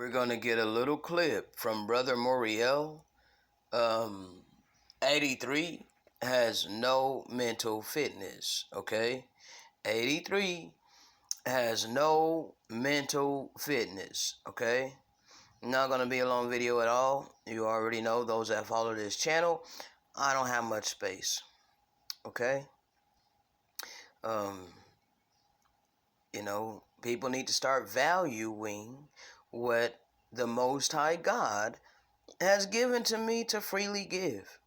we're going to get a little clip from Brother Moriel. 83 has no mental fitness, okay? 83 has no mental fitness, okay? Not going to be a long video at all. You already know, those that follow this channel, I don't have much space, okay? People need to start valuing what the Most High God has given to me to freely give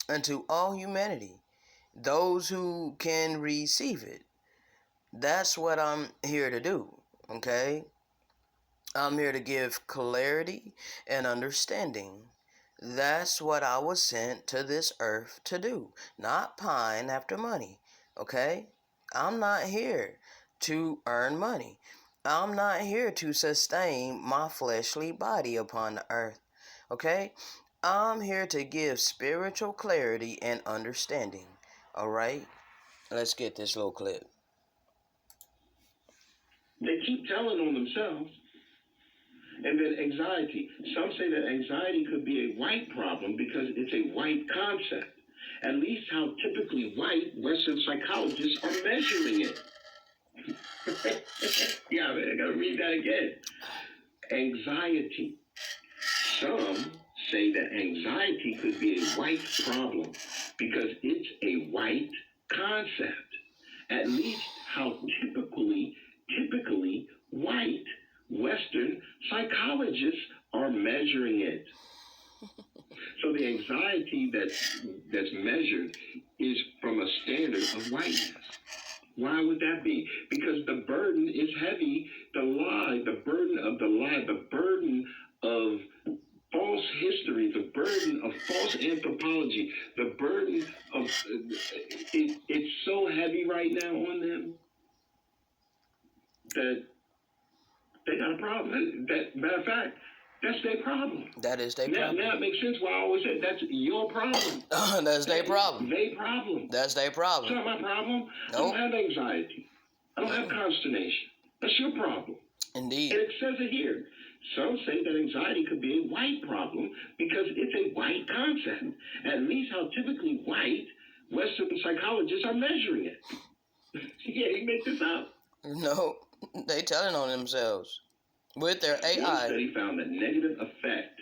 unto all humanity, those who can receive it. That's what I'm here to do, okay? I'm here to give clarity and understanding. That's what I was sent to this earth to do, not pine after money, okay? I'm not here to earn money. I'm not here to sustain my fleshly body upon the earth, okay? I'm here to give spiritual clarity and understanding, all right? Let's get this little clip. They keep telling on themselves. And then anxiety. Some say that anxiety could be a white problem because it's a white concept. At least how typically white Western psychologists are measuring it. Yeah, man, I gotta read that again. Anxiety. Some say that anxiety could be a white problem because it's a white concept. At least how typically white Western psychologists are measuring it. So the anxiety that's measured is from a standard of whiteness. Why would that be? Because the burden is heavy. The burden of the lie, the burden of false history, the burden of false anthropology, the burden of it's so heavy right now on them that they got a problem. Matter of fact, that's their problem. That is their problem. Now it makes sense why I always say that's your problem. That's their problem. Their problem. That's their problem. It's not my problem. Nope. I don't have anxiety. I don't have consternation. That's your problem. Indeed. And it says it here. Some say that anxiety could be a white problem because it's a white concept. At least how typically white Western psychologists are measuring it. Yeah, he made this up. No, they telling on themselves with their AI. One study found that negative effect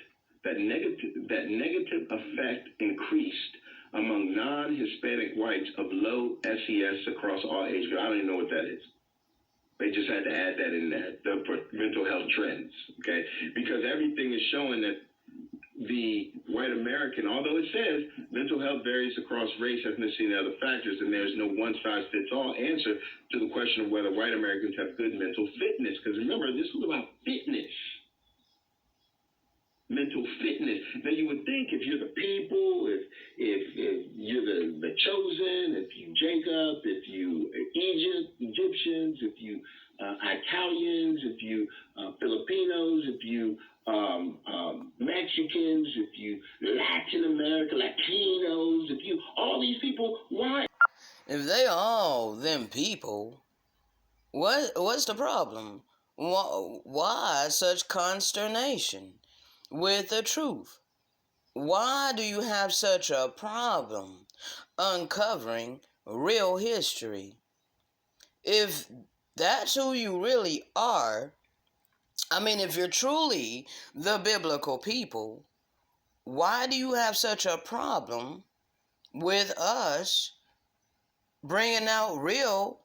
increased among non-Hispanic whites of low SES across all age groups. I don't even know what that is. They just had to add that in there, for mental health trends, okay? Because everything is showing that the white American, although it says mental health varies across race, ethnicity, and other factors, and there's no one-size-fits-all answer to the question of whether white Americans have good mental fitness. Because remember, this was about fitness. Mental fitness. Now, you would think if you're the people, if you're the chosen, if you Jacob, if you Egyptians, if you Italians, if you Filipinos, if you Mexicans, if you Latin America, Latinos, if you all these people, why? If they all them people, what's the problem? Why such consternation with the truth? Why do you have such a problem uncovering real history? If that's who you really are, if you're truly the biblical people, why do you have such a problem with us bringing out real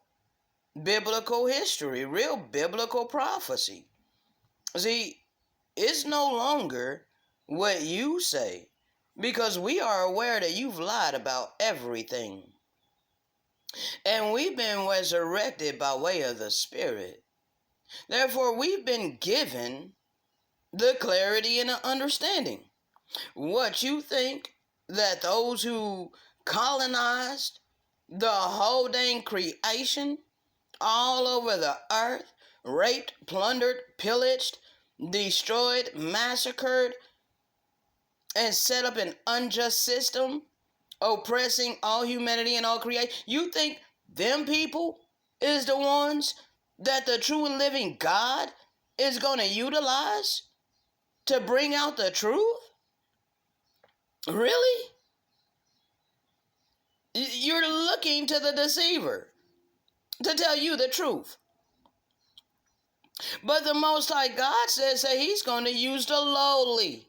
biblical history, real biblical prophecy? See, it's no longer what you say, because we are aware that you've lied about everything. And we've been resurrected by way of the Spirit. Therefore, we've been given the clarity and the understanding. What you think that those who colonized the whole dang creation all over the earth, raped, plundered, pillaged, destroyed, massacred, and set up an unjust system oppressing all humanity and all creation, you think them people is the ones that the true and living God is going to utilize to bring out the truth? Really? You're looking to the deceiver to tell you the truth. But the Most High God says that he's going to use the lowly.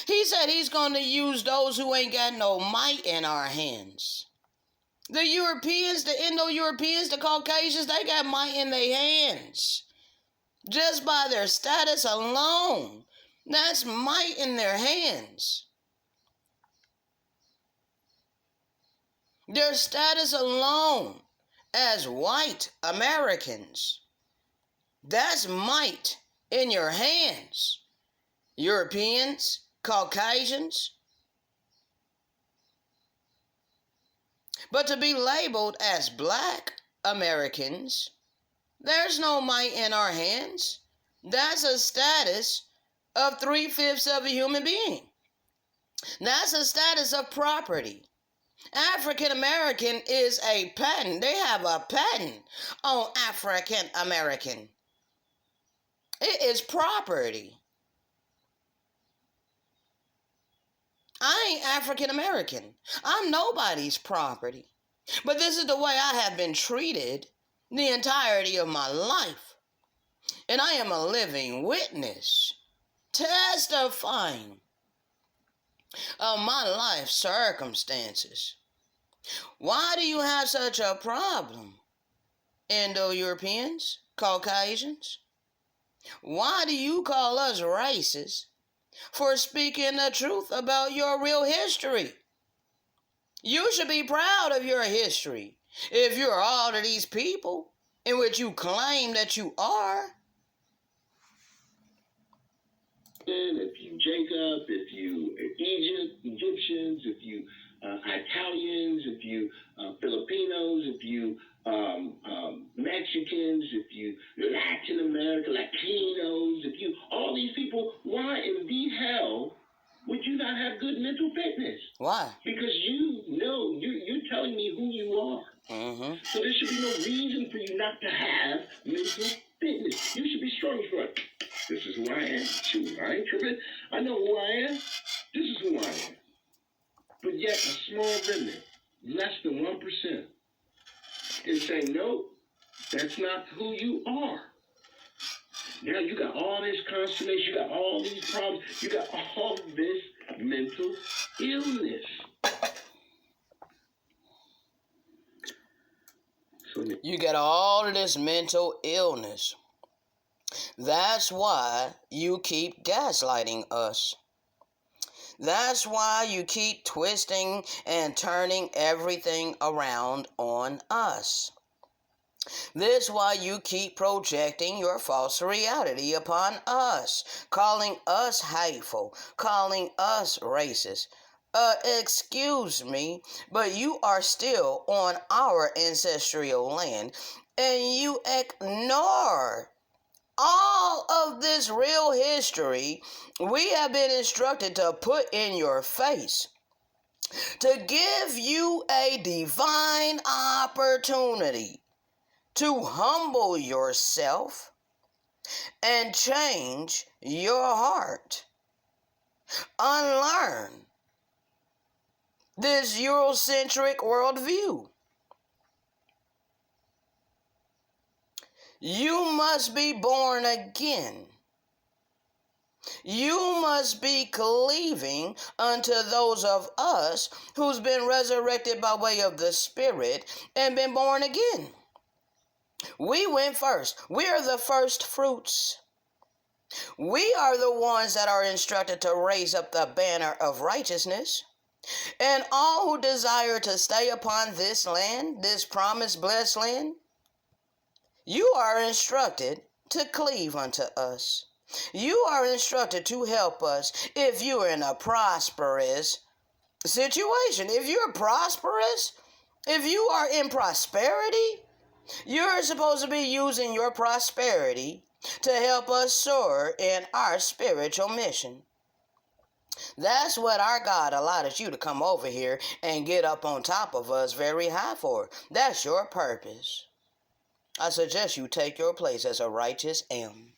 He said he's going to use those who ain't got no might in our hands. The Europeans, the Indo-Europeans, the Caucasians, they got might in their hands. Just by their status alone. That's might in their hands. Their status alone as white Americans. That's might in your hands. Europeans, Caucasians. But to be labeled as black Americans, there's no might in our hands. That's a status of 3/5 of a human being. That's a status of property. African American is a patent. They have a patent on African American. It is property. I ain't African American. I'm nobody's property. But this is the way I have been treated the entirety of my life. And I am a living witness, testifying of my life circumstances. Why do you have such a problem, Indo-Europeans, Caucasians? Why do you call us racist for speaking the truth about your real history? You should be proud of your history if you're all of these people in which you claim that you are. If you Jacob, if you Egyptians, if you Italians, if you Filipinos, if you Mexicans, if you Latin America, Latinos, if you all these people, why in the hell would you not have good mental fitness? Why? Because you're telling me who you are. Mm-hmm. So there should be no reason for you not to have mental fitness. You should be strong for it. This is who I am. Shoot, I ain't tripping. I know who I am. This is who I am. But yet a small remnant, less than 1%, is saying, no, that's not who you are. Now you got all this consternation, you got all these problems, you got all this mental illness. You got all of this mental illness. That's why you keep gaslighting us. That's why you keep twisting and turning everything around on us. This is why you keep projecting your false reality upon us, calling us hateful, calling us racist. Excuse me, but you are still on our ancestral land, and you ignore all of this real history we have been instructed to put in your face, to give you a divine opportunity to humble yourself and change your heart. Unlearn this Eurocentric worldview. You must be born again. You must be cleaving unto those of us who's been resurrected by way of the Spirit and been born again. We went first. We are the first fruits. We are the ones that are instructed to raise up the banner of righteousness. And all who desire to stay upon this land, this promised blessed land, you are instructed to cleave unto us. You are instructed to help us if you are in a prosperous situation. If you're prosperous, if you are in prosperity, you're supposed to be using your prosperity to help us soar in our spiritual mission. That's what our God allowed you to come over here and get up on top of us very high for. That's your purpose. I suggest you take your place as a righteous M.